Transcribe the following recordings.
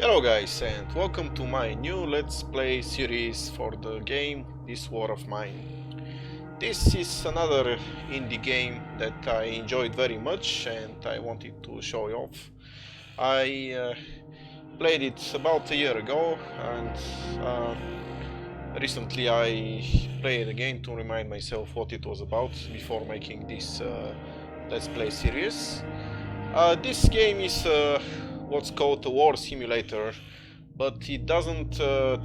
Hello guys, and welcome to my new Let's Play series for the game This War of Mine. This is another indie game that I enjoyed very much and I wanted to show you off. I played it about a year ago, and recently I played again to remind myself what it was about before making this Let's Play series. This game is what's called a war simulator, but it doesn't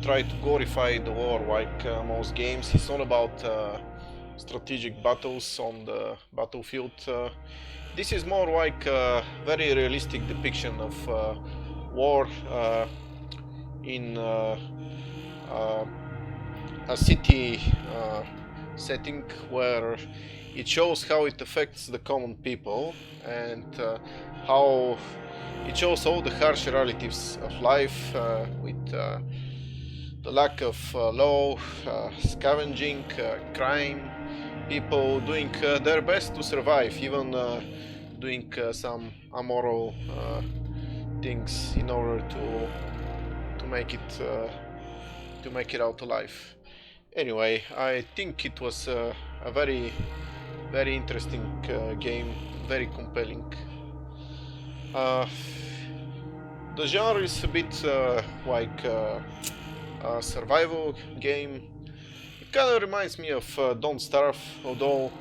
try to glorify the war like most games. It's not about strategic battles on the battlefield. This is more like a very realistic depiction of war in uh, a city setting where it shows how it affects the common people and how it shows all the harsh realities of life with the lack of law, scavenging, crime, people doing their best to survive, even doing some immoral things in order to make it out alive. Anyway, I think it was a very interesting game, very compelling. The genre is a bit like a survival game. It kind of reminds me of Don't Starve, although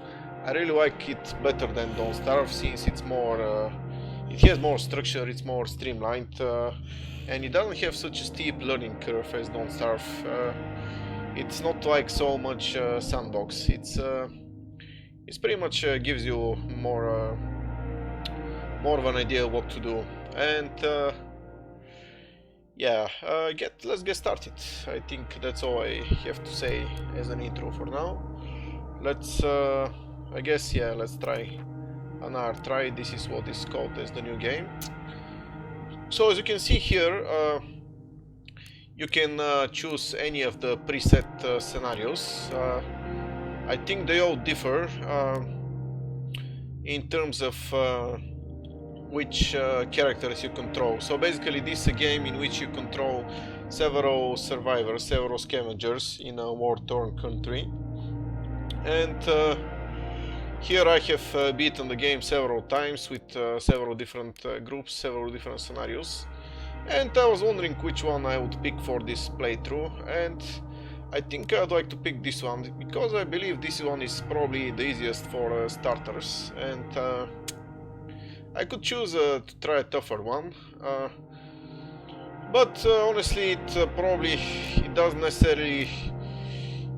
I really like it better than Don't Starve since it's more, it has more structure, it's more streamlined, and it doesn't have such a steep learning curve as Don't Starve. It's not like so much sandbox. It's pretty much gives you more of an idea what to do. And yeah, let's get started. I think that's all I have to say as an intro for now. Let's I guess, yeah, let's try another try. This is what is called as the new game. So as you can see here, you can choose any of the preset scenarios. I think they all differ in terms of which characters you control. So basically this is a game in which you control several survivors, several scavengers in a war-torn country. And here I have beaten the game several times with several different groups, several different scenarios. And I was wondering which one I would pick for this playthrough, and I think I'd like to pick this one because I believe this one is probably the easiest for starters, and I could choose to try a tougher one, but honestly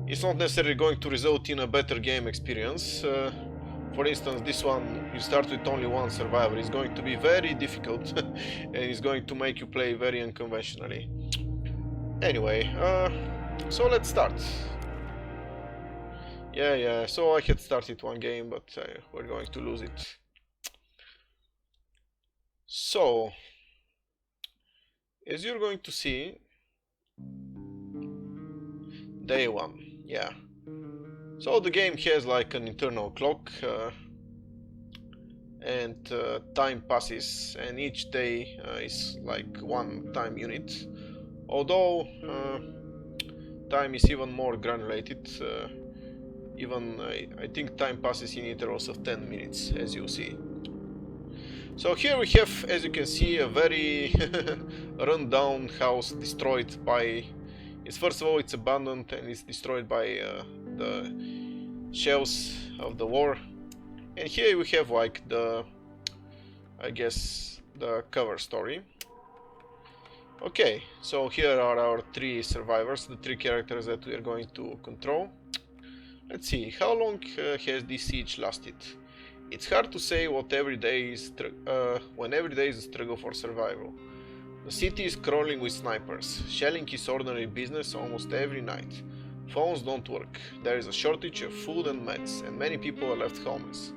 it's not necessarily going to result in a better game experience. For instance, this one, you start with only one survivor. It's going to be very difficult and it's going to make you play very unconventionally. Anyway, so let's start. Yeah, so I had started one game, but we're going to lose it. So, as you're going to see, day one, yeah. So the game has like an internal clock, and time passes, and each day is like one time unit. Although time is even more granulated, I think time passes in intervals of 10 minutes, as you see. So here we have, as you can see, a very run-down house destroyed by... first of all, it's abandoned and it's destroyed by the shells of the war. And here we have like I guess, the cover story. Okay, so here are our three survivors, the three characters that we are going to control. Let's see, how long has this siege lasted? It's hard to say when every day is a struggle for survival. The city is crawling with snipers. Shelling is ordinary business almost every night. Phones don't work. There is a shortage of food and meds, and many people are left homeless.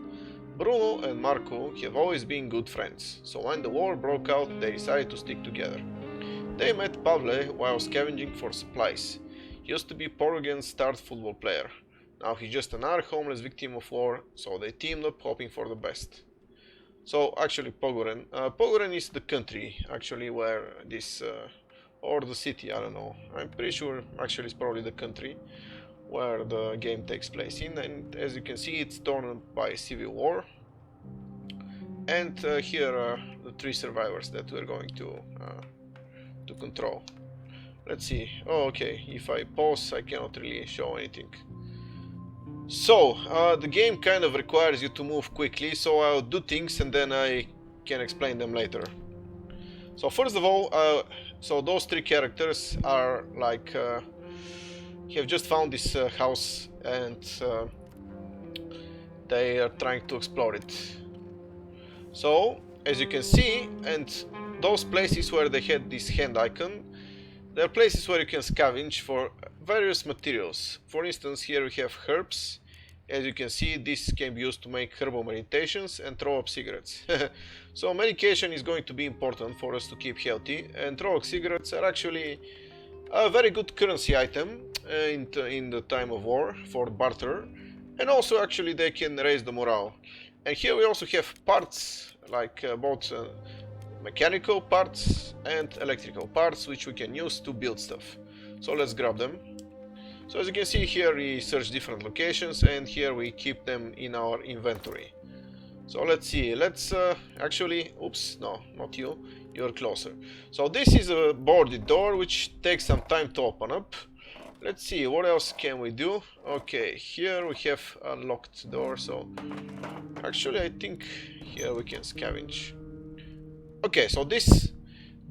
Bruno and Marco have always been good friends, so when the war broke out, they decided to stick together. They met Pavle while scavenging for supplies. He used to be Portugal's star football player. Now he's just another homeless victim of war, so they teamed up hoping for the best. So actually Pogoren. Pogoren is the country actually where this, or the city, I don't know. I'm pretty sure actually it's probably the country where the game takes place in, and as you can see it's torn by civil war. And here are the 3 survivors that we're going to control. Let's see. Oh, okay, if I pause I cannot really show anything. So, the game kind of requires you to move quickly, so I'll do things and then I can explain them later. So first of all, so those 3 characters are like, have just found this house and they are trying to explore it. So, as you can see, and those places where they had this hand icon, there are places where you can scavenge for various materials. For instance, here we have herbs. As you can see, this can be used to make herbal meditations and throw up cigarettes. So medication is going to be important for us to keep healthy, and throw up cigarettes are actually a very good currency item in the time of war for barter, and also actually they can raise the morale. And here we also have parts, like both mechanical parts and electrical parts, which we can use to build stuff. So let's grab them. So as you can see here, we search different locations and here we keep them in our inventory. So let's see, let's actually, oops, no, not you, you're closer. So this is a boarded door which takes some time to open up. Let's see, what else can we do? Okay, here we have a locked door, so actually I think here we can scavenge. Okay, so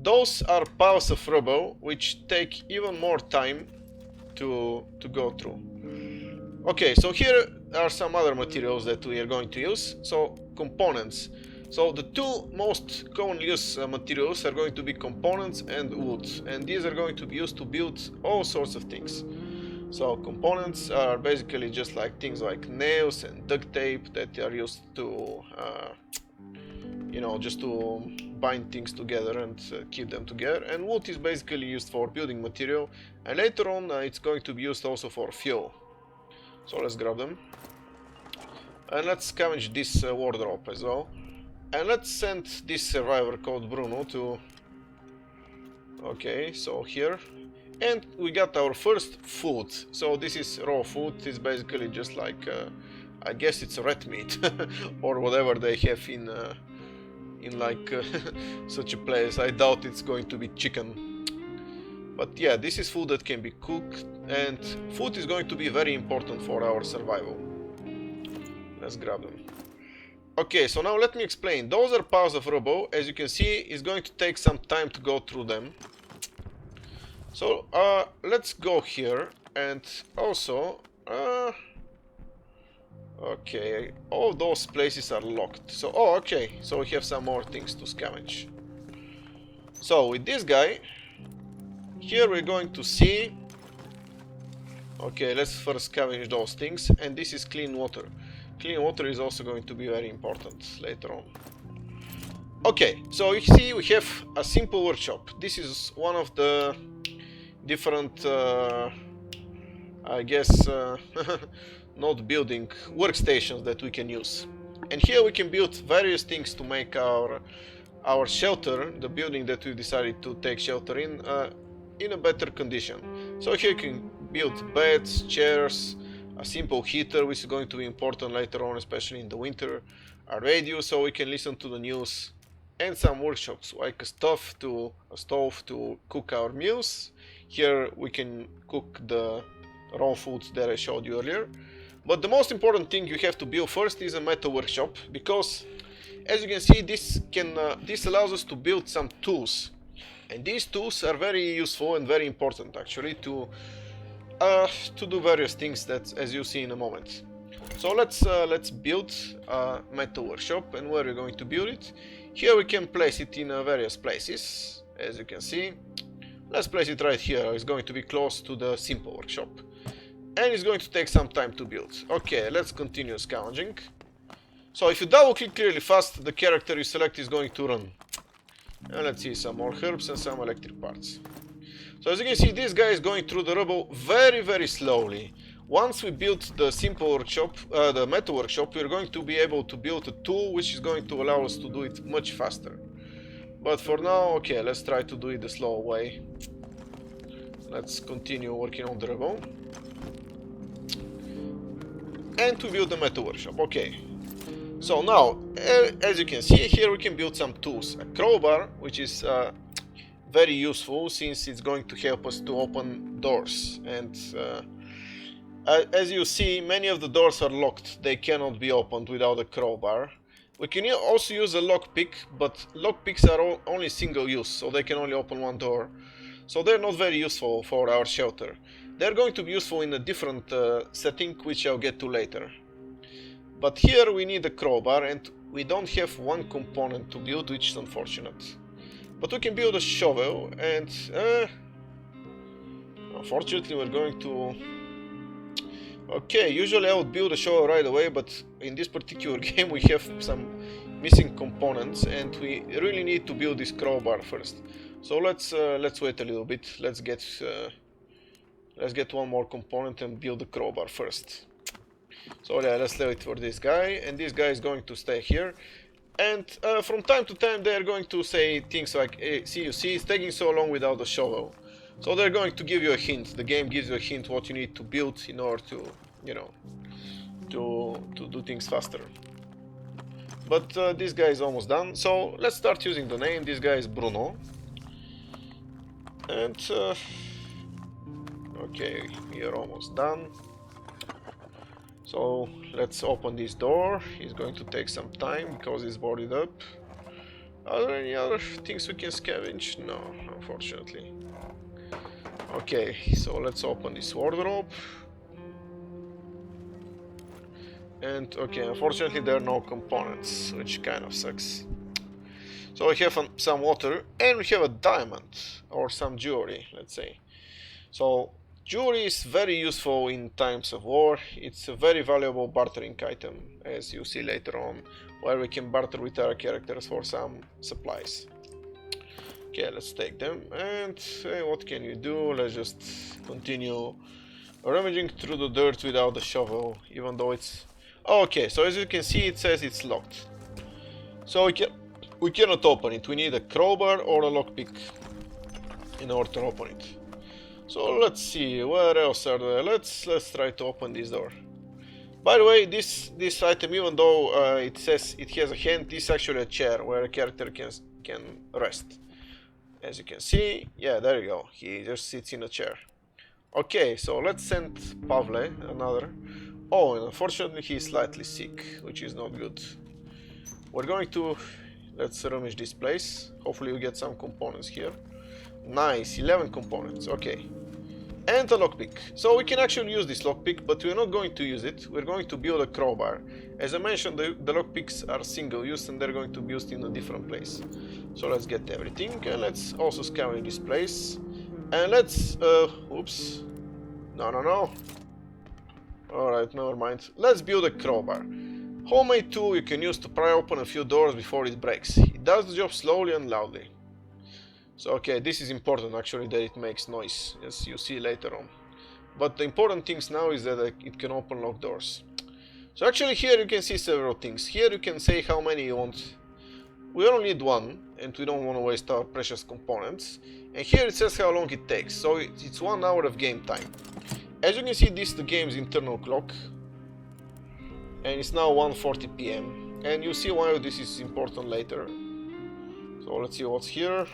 those are piles of rubble which take even more time to go through. Okay, so here are some other materials that we are going to use. So components. So the 2 most commonly used materials are going to be components and wood, and these are going to be used to build all sorts of things. So components are basically just like things like nails and duct tape that are used to you know, just to bind things together and keep them together. And wood is basically used for building material, and later on it's going to be used also for fuel. So let's grab them. And let's scavenge this wardrobe as well. And let's send this survivor called Bruno to... Okay, so here. And we got our first food. So this is raw food. It's basically just like, I guess it's red meat or whatever they have in like such a place. I doubt it's going to be chicken. But yeah, this is food that can be cooked, and food is going to be very important for our survival. Let's grab them. Okay, so now let me explain. Those are piles of rubble. As you can see, it's going to take some time to go through them. So let's go here, and also okay, all those places are locked. So, oh, okay, so we have some more things to scavenge. So with this guy, here we're going to see... Okay, let's first scavenge those things, and this is clean water. Clean water is also going to be very important later on. Okay, so you see we have a simple workshop. This is one of the different, I guess, not building, workstations that we can use. And here we can build various things to make our shelter, the building that we decided to take shelter in a better condition. So here you can build beds, chairs, a simple heater, which is going to be important later on, especially in the winter, a radio so we can listen to the news, and some workshops like a stove to cook our meals. Here we can cook the raw foods that I showed you earlier. But the most important thing you have to build first is a metal workshop, because as you can see, this allows us to build some tools, and these tools are very useful and very important actually to do various things that as you see in a moment. So let's build a metal workshop, and where we're going to build it. Here we can place it in various places, as you can see. Let's place it right here. It's going to be close to the simple workshop, and it's going to take some time to build. Okay, let's continue scavenging. So if you double click really fast, the character you select is going to run. And let's see, some more herbs and some electric parts. So as you can see, this guy is going through the rubble very, very slowly. Once we build the simple workshop, the metal workshop, we're going to be able to build a tool which is going to allow us to do it much faster. But for now, okay, let's try to do it the slow way. Let's continue working on the rubble. And to build the metal workshop, okay. So now, as you can see, here we can build some tools. A crowbar, which is very useful since it's going to help us to open doors. And as you see, many of the doors are locked. They cannot be opened without a crowbar. We can also use a lockpick, but lockpicks are only single use, so they can only open one door. So they're not very useful for our shelter. They're going to be useful in a different setting, which I'll get to later. But here we need a crowbar, and we don't have one component to build, which is unfortunate. But we can build a shovel, and unfortunately we're going to... Okay, usually I would build a shovel right away, but in this particular game we have some missing components, and we really need to build this crowbar first. So let's wait a little bit. Let's get one more component and build the crowbar first. So yeah, let's wait for this guy, and this guy is going to stay here. And from time to time they are going to say things like, hey, see, you see, it's taking so long without the shovel. So they're going to give you a hint. The game gives you a hint what you need to build in order to, you know, to do things faster. But this guy is almost done. So let's start using the name. This guy is Bruno. And okay, we are almost done. So let's open this door. It's going to take some time because it's boarded up. Are there any other things we can scavenge? No, unfortunately. Okay, so let's open this wardrobe. And okay, unfortunately there are no components, which kind of sucks. So we have some water, and we have a diamond, or some jewelry, let's say. So jewelry is very useful in times of war. It's a very valuable bartering item, as you see later on, where we can barter with our characters for some supplies. Okay, let's take them, and what can you do? Let's just continue rummaging through the dirt without the shovel, even though it's... Okay, so as you can see, it says it's locked. So we cannot open it. We need a crowbar or a lockpick in order to open it. So let's see, where else are there? Let's try to open this door. By the way, this item, even though it says it has a hand, is actually a chair where a character can rest. As you can see, yeah, there you go. He just sits in a chair. Okay, so let's send Pavle, another. Oh, and unfortunately he's slightly sick, which is not good. We're going to... Let's rummage this place. Hopefully we get some components here. Nice, 11 components, okay. And a lockpick. So we can actually use this lockpick, but we're not going to use it. We're going to build a crowbar. As I mentioned, the lockpicks are single use and they're going to be used in a different place. So let's get everything, and let's also scour this place. And let's... oops. No. Alright, never mind. Let's build a crowbar. Homemade tool you can use to pry open a few doors before it breaks. It does the job slowly and loudly. So okay, this is important actually, that it makes noise, as you see later on. But the important things now is that it can open locked doors. So actually here you can see several things. Here you can say how many you want. We only need one, and we don't want to waste our precious components. And here it says how long it takes, so it's 1 hour of game time. As you can see, this is the game's internal clock. And it's now 1:40 PM. And you'll see why this is important later. So let's see what's here.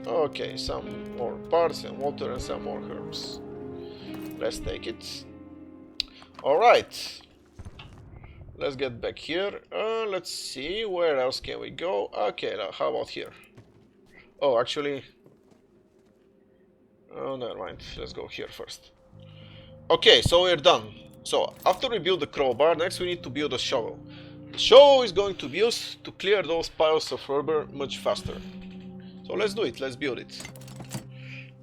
Okay, some more parts and water and some more herbs. Let's take it. Alright. Let's get back here. Let's see, where else can we go? Okay, now how about here? Oh, actually... Oh, never mind. Let's go here first. Okay, so we're done. So, after we build the crowbar, next we need to build a shovel. The shovel is going to be used to clear those piles of rubber much faster. So let's do it, let's build it.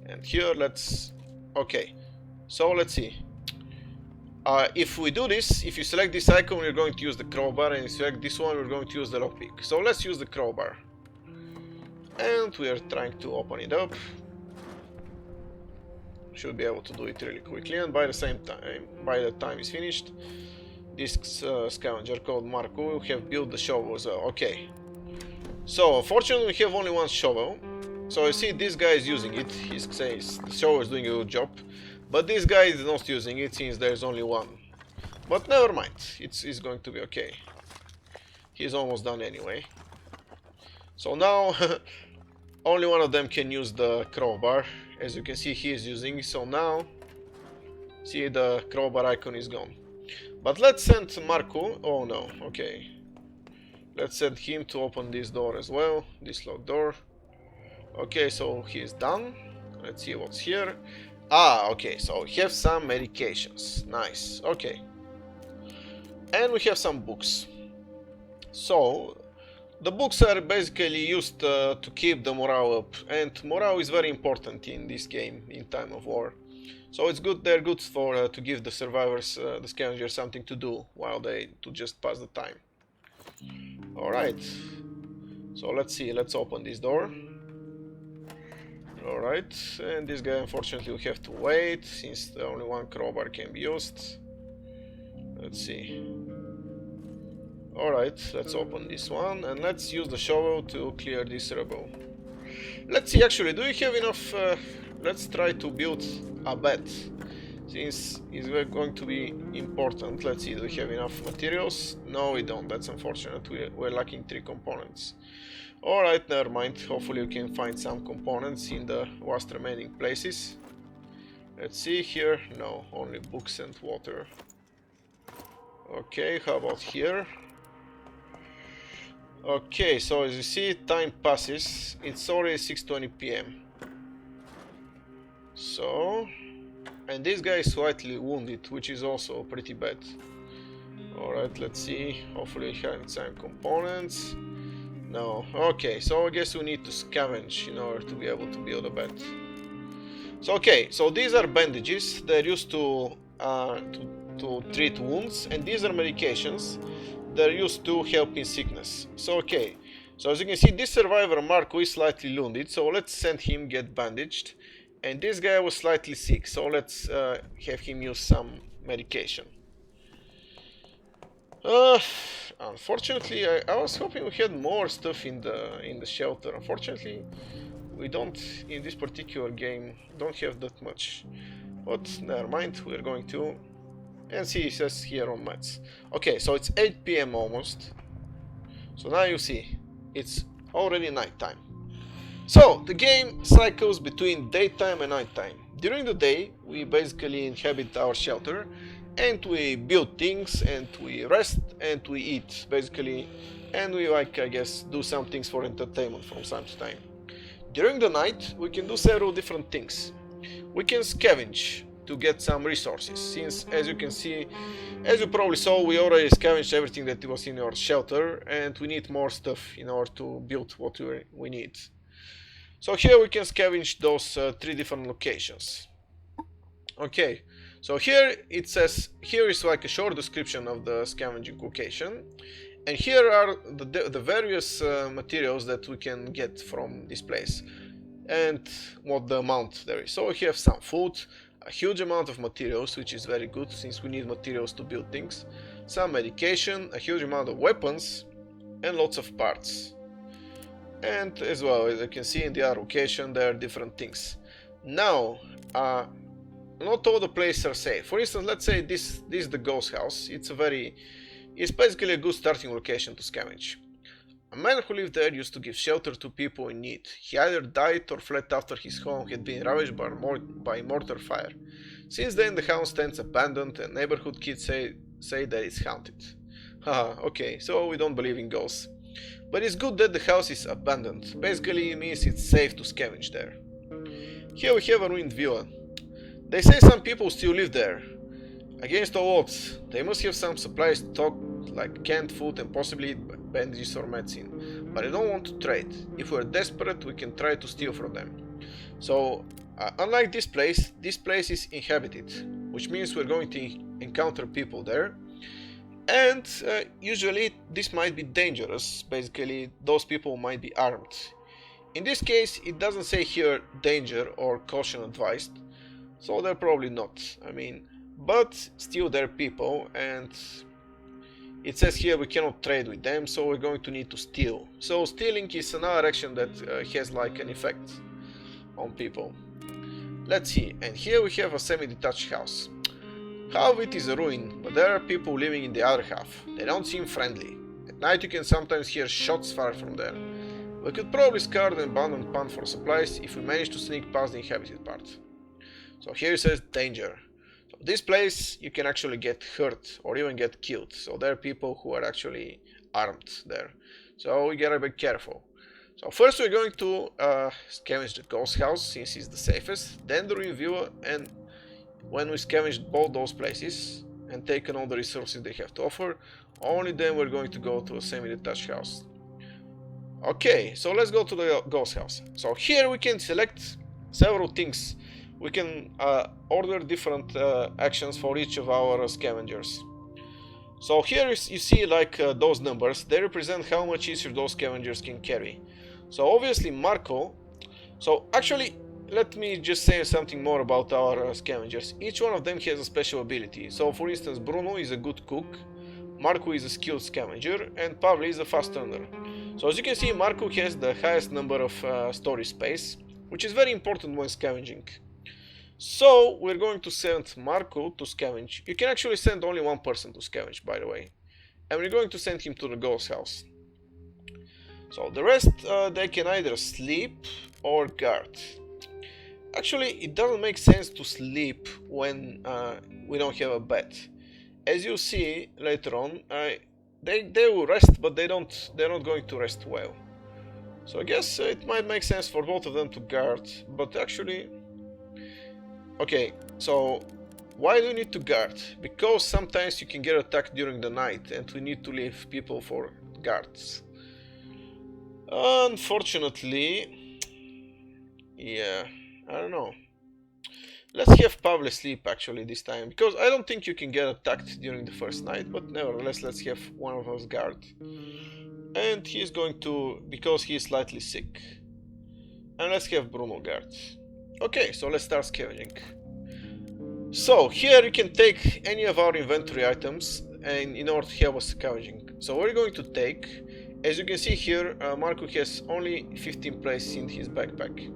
And here, let's... Okay, so let's see. If we do this, if you select this icon, we're going to use the crowbar, and if you select this one, we're going to use the lockpick. So let's use the crowbar. And we are trying to open it up. should be able to do it really quickly, and by the time it's finished, this scavenger called Marco will have built the shovel as well. Okay. So, fortunately we have only one shovel. So you see this guy is using it. He says the shovel is doing a good job. But this guy is not using it since there's only one. But never mind. It's going to be okay. He's almost done anyway. So now only one of them can use the crowbar. As you can see, he is using it. So now, see, the crowbar icon is gone. But let's send Marco. Oh no, okay. Let's send him to open this door as well. This locked door. Okay, so he's done. Let's see what's here. Ah, okay, so we have some medications. Nice, okay. And we have some books. So, the books are basically used to keep the morale up. And morale is very important in this game, in time of war. So it's good, they're good for to give the survivors, the scavengers, something to do while to just pass the time. Alright. So let's see, let's open this door. Alright, and this guy unfortunately will have to wait, since the only one crowbar can be used. Let's see. Alright, let's open this one, and let's use the shovel to clear this rubble. Let's see, actually, do we have enough... let's try to build a bed, since it's going to be important. Let's see, do we have enough materials? No, we don't, that's unfortunate, we're lacking 3 components. Alright, never mind. Hopefully we can find some components in the last remaining places. Let's see here. No, only books and water. Okay, how about here? Okay, so as you see, time passes. It's already 6:20 p.m. So... and this guy is slightly wounded, which is also pretty bad. Alright, let's see. Hopefully we have some components. No. Okay, so I guess we need to scavenge in order to be able to build a bed. So okay, so these are bandages. They're used to treat wounds, and these are medications. They're used to help in sickness. So okay, so as you can see, this survivor Marco is slightly wounded, so let's send him get bandaged. And this guy was slightly sick, so let's have him use some medication. Unfortunately, I was hoping we had more stuff in the shelter. Unfortunately, we don't, in this particular game, don't have that much. But never mind, we're going to... and see, it says here on mats. Okay, so it's 8 p.m. almost. So now you see, it's already nighttime. So, the game cycles between daytime and nighttime. During the day, we basically inhabit our shelter, and we build things, and we rest, and we eat, basically, and we, like, I guess, do some things for entertainment from time to time. During the night, we can do several different things. We can scavenge to get some resources, since, as you can see, as you probably saw, we already scavenged everything that was in our shelter, and we need more stuff in order to build what we need. So here we can scavenge those 3 different locations. Okay, so here it says, here is like a short description of the scavenging location, and here are the various materials that we can get from this place, and what the amount there is. So we have some food, a huge amount of materials, which is very good since we need materials to build things, some medication, a huge amount of weapons, and lots of parts. And as well, as you can see in the other location, there are different things. Now, not all the places are safe. For instance, let's say this is the ghost house. It's basically a good starting location to scavenge. A man who lived there used to give shelter to people in need. He either died or fled after his home had been ravaged by mortar fire. Since then, the house stands abandoned, and neighborhood kids say that it's haunted. Haha, okay, so we don't believe in ghosts. But it's good that the house is abandoned. Basically, it means it's safe to scavenge there. Here we have a ruined villa. They say some people still live there. Against all odds, they must have some supplies stocked, like canned food and possibly bandages or medicine. But I don't want to trade. If we're desperate, we can try to steal from them. So, unlike this place is inhabited, which means we're going to encounter people there. And usually this might be dangerous. Basically, those people might be armed. In this case, it doesn't say here danger or caution advised, so they're probably not. I mean, but still they're people, and it says here we cannot trade with them, so we're going to need to steal. So stealing is another action that has like an effect on people. Let's see, and here we have a semi-detached house. Half of it is a ruin, but there are people living in the other half. They don't seem friendly. At night you can sometimes hear shots fired from there. We could probably scour the abandoned pond for supplies if we manage to sneak past the inhabited part. So here it says danger. So this place you can actually get hurt or even get killed. So there are people who are actually armed there. So we gotta be careful. So first we're going to scavenge the ghost house since it's the safest, then the ruin viewer, and when we scavenge both those places and taken all the resources they have to offer, only then we're going to go to a semi-detached house. Okay, so let's go to the ghost house. So here we can select several things. We can order different actions for each of our scavengers. So here you see like those numbers, they represent how much each of those scavengers can carry. So obviously Marco, so actually let me just say something more about our scavengers. Each one of them has a special ability. So for instance, Bruno is a good cook, Marco is a skilled scavenger, and Pavle is a fast runner. So as you can see, Marco has the highest number of storage space, which is very important when scavenging. So we're going to send Marco to scavenge. You can actually send only one person to scavenge, by the way. And we're going to send him to the ghost house. So the rest, they can either sleep or guard. Actually, it doesn't make sense to sleep when we don't have a bed. As you see later on, they will rest, but they're not going to rest well. So I guess it might make sense for both of them to guard, but actually... Okay, so why do you need to guard? Because sometimes you can get attacked during the night and we need to leave people for guards. Unfortunately, yeah, I don't know. Let's have Pavle sleep actually this time, because I don't think you can get attacked during the first night, but nevertheless let's have one of us guard. And he's going to, because he's slightly sick. And let's have Bruno guard. Okay, so let's start scavenging. So here you can take any of our inventory items and in order to have a scavenging. So we're going to take, as you can see here, Marco has only 15 places in his backpack.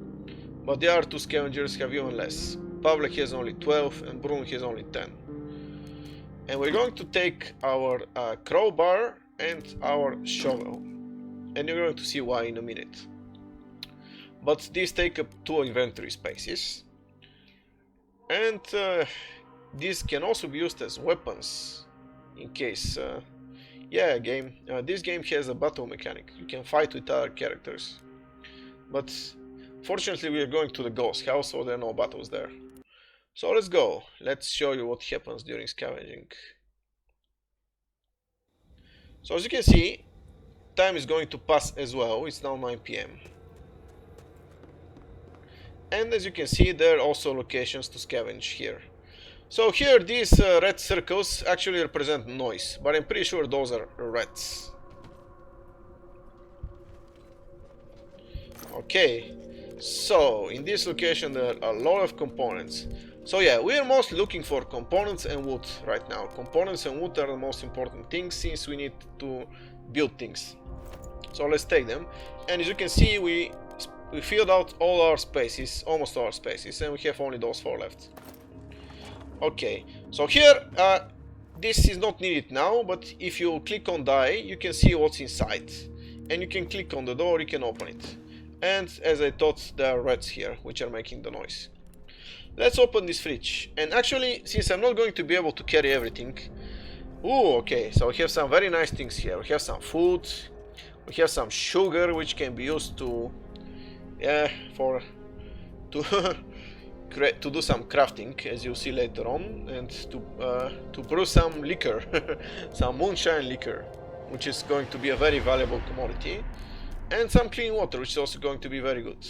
But the other two scavengers have even less. Pavle has only 12 and Bruno has only 10. And we're going to take our crowbar and our shovel. And you're going to see why in a minute. But these take up 2 inventory spaces. And these can also be used as weapons. In case... yeah, game. This game has a battle mechanic. You can fight with other characters. But fortunately we are going to the ghost house, so there are no battles there. So let's go. Let's show you what happens during scavenging. So as you can see, time is going to pass as well. It's now 9 PM. And as you can see, there are also locations to scavenge here. So here these red circles actually represent noise, but I'm pretty sure those are rats. Okay, so in this location there are a lot of components. So yeah, we are mostly looking for components and wood right now. Components and wood are the most important things since we need to build things. So let's take them. And as you can see, we filled out all our spaces, almost all our spaces, and we have only those 4 left. Okay, so here, this is not needed now, but if you click on die, you can see what's inside. And you can click on the door, you can open it. And as I thought, there are rats here, which are making the noise. Let's open this fridge. And actually, since I'm not going to be able to carry everything... Ooh, okay, so we have some very nice things here. We have some food, we have some sugar, which can be used to... yeah, to do some crafting, as you'll see later on, and to brew some liquor, some moonshine liquor, which is going to be a very valuable commodity, and some clean water, which is also going to be very good.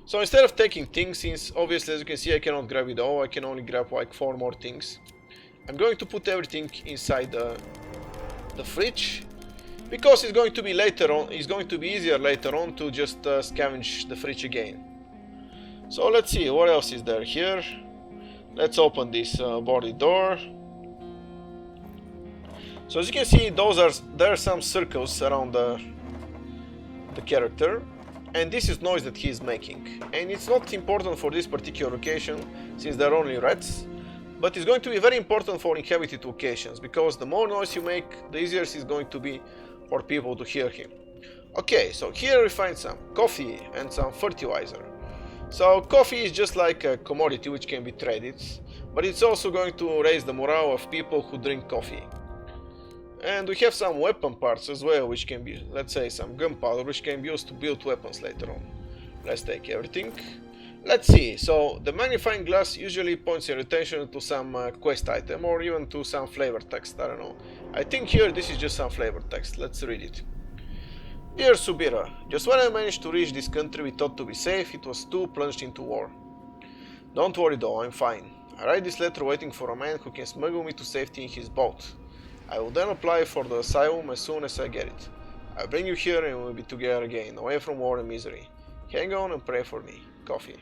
So instead of taking things, since obviously as you can see I cannot grab it all, I can only grab like 4 more things, I'm going to put everything inside the fridge, because it's going to be later on, it's going to be easier later on to just scavenge the fridge again. So let's see, what else is there here? Let's open this boarded door. So as you can see, there are some circles around the character, and this is noise that he is making. And it's not important for this particular location, since there are only rats, but it's going to be very important for inhabited locations, because the more noise you make, the easier it's going to be for people to hear him. Okay, so here we find some coffee and some fertilizer. So coffee is just like a commodity which can be traded, but it's also going to raise the morale of people who drink coffee. And we have some weapon parts as well, which can be, let's say, some gunpowder, which can be used to build weapons later on. Let's take everything. Let's see, so the magnifying glass usually points your attention to some quest item or even to some flavor text, I don't know. I think here this is just some flavor text, let's read it. Dear Subira, just when I managed to reach this country we thought to be safe, it was too plunged into war. Don't worry though, I'm fine. I write this letter waiting for a man who can smuggle me to safety in his boat. I will then apply for the asylum as soon as I get it. I'll bring you here and we'll be together again, away from war and misery. Hang on and pray for me. Coffee.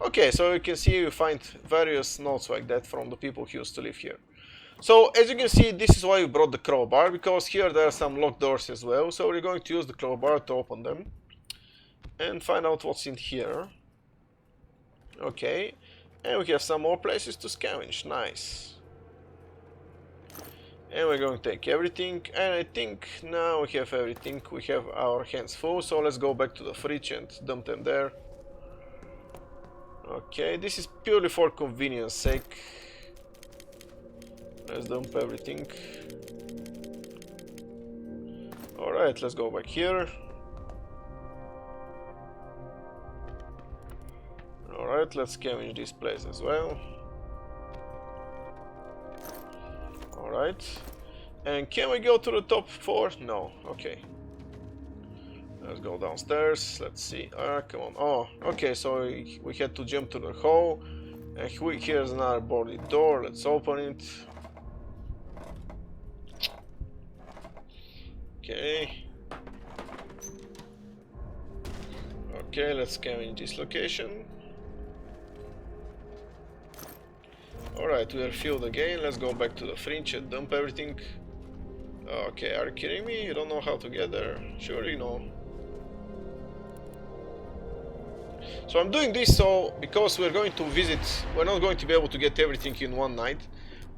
Okay, so you can see you find various notes like that from the people who used to live here. So as you can see, this is why we brought the crowbar, because here there are some locked doors as well, so we're going to use the crowbar to open them and find out what's in here. Okay, and we have some more places to scavenge, nice. And we're going to take everything, and I think now we have everything, we have our hands full, so let's go back to the fridge and dump them there. Okay, this is purely for convenience sake. Let's dump everything. Alright, let's go back here. Alright, let's scavenge this place as well. Alright. And can we go to the top floor? No, okay. Let's go downstairs, let's see. Come on. Oh, okay, so we had to jump to the hole. And here's another boarded door, let's open it. Okay. Okay, let's scavenge this location. Alright, we are filled again. Let's go back to the fringe and dump everything. Okay, are you kidding me? You don't know how to get there? Sure you know. So I'm doing this because we're going to visit, we're not going to be able to get everything in one night.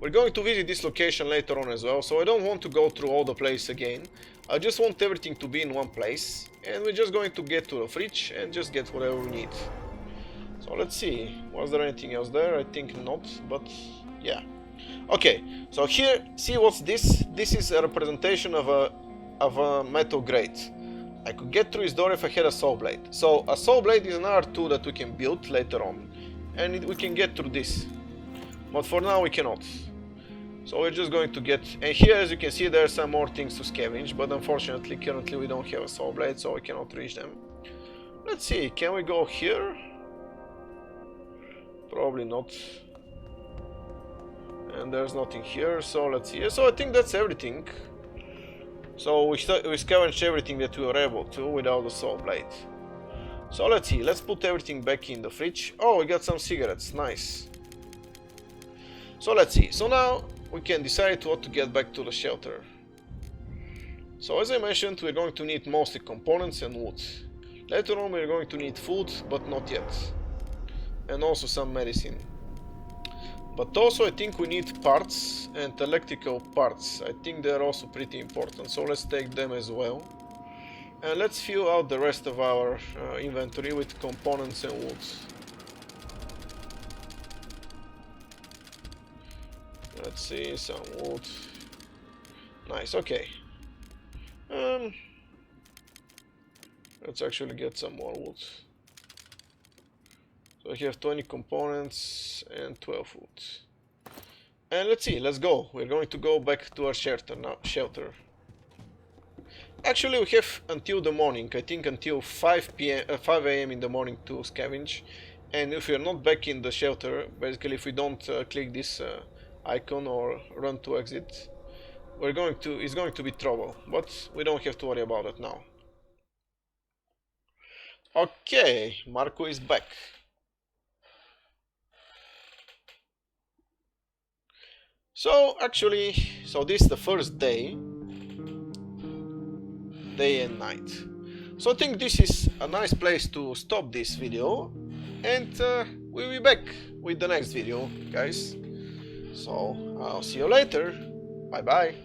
We're going to visit this location later on as well, so I don't want to go through all the place again. I just want everything to be in one place, and we're just going to get to the fridge and just get whatever we need. So let's see, was there anything else there? I think not, but yeah. Okay, so here, see what's this? This is a representation of a metal grate. I could get through his door if I had a saw blade. So a saw blade is another tool that we can build later on, and we can get through this. But for now we cannot. So we're just going to get, and here as you can see there are some more things to scavenge, but unfortunately currently we don't have a saw blade, so we cannot reach them. Let's see, can we go here? Probably not. And there's nothing here, so let's see. So I think that's everything. So we scavenged everything that we were able to without the saw blade. So let's see, let's put everything back in the fridge. Oh, we got some cigarettes, nice. So let's see, so now we can decide what to get back to the shelter. So as I mentioned, we're going to need mostly components and wood. Later on we're going to need food, but not yet. And also some medicine. But also I think we need parts and electrical parts. I think they're also pretty important, so let's take them as well. And let's fill out the rest of our inventory with components and wood. Let's see, some wood. Nice, okay. Let's actually get some more wood. So I have 20 components and 12 wood. And let's see, let's go. We're going to go back to our shelter now. Actually, we have until the morning. I think until 5 a.m. in the morning to scavenge. And if we're not back in the shelter, basically if we don't click this icon or run to exit, it's going to be trouble. But we don't have to worry about it now. Okay, Marco is back. So actually, this is the first day and night. So I think this is a nice place to stop this video, and we'll be back with the next video, guys. So I'll see you later. Bye bye.